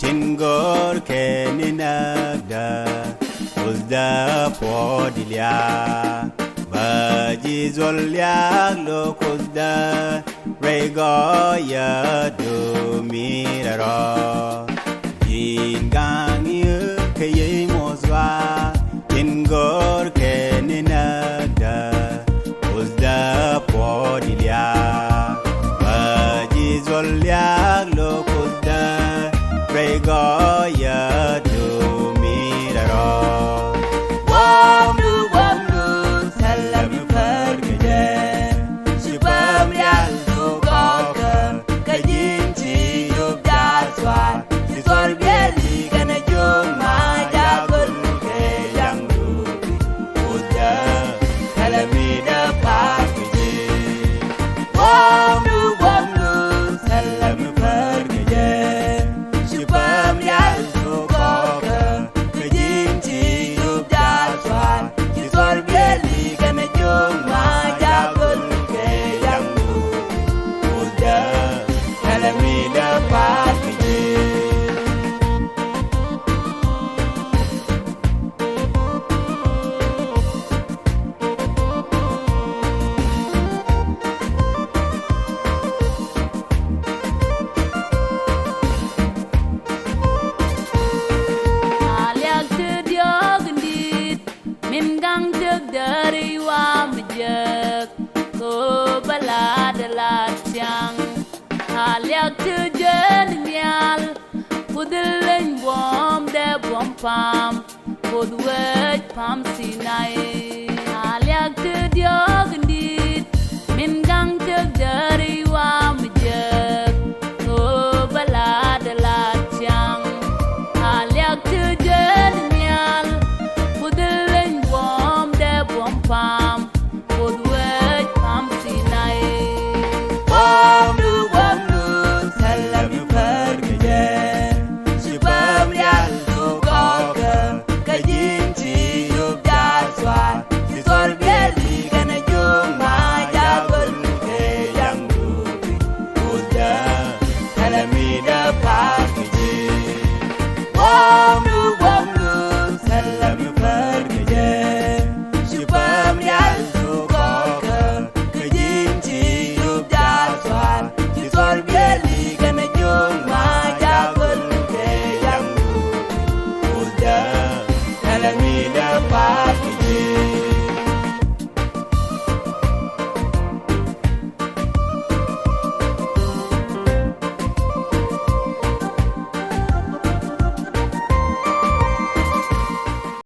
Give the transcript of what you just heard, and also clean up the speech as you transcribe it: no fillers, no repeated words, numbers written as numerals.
Tingor keninagda uzda podilia baji zolya lokuzda rego ya dumiraro jingangi keye mozwa tingor keninagda uzda podilia baji zolya lokuzda Rego ya dumiraro Wamdu salam pergede Subam yal dukoka Kajinci yub daswan Sisor bieli kana juma Jagul ke yang dubi Uda kalamida pakiji Wamdu salam pergede Dari wa mejek ko baladalat yang halyak tujen nyal kudelen bom de bom pam kudwet pam sinai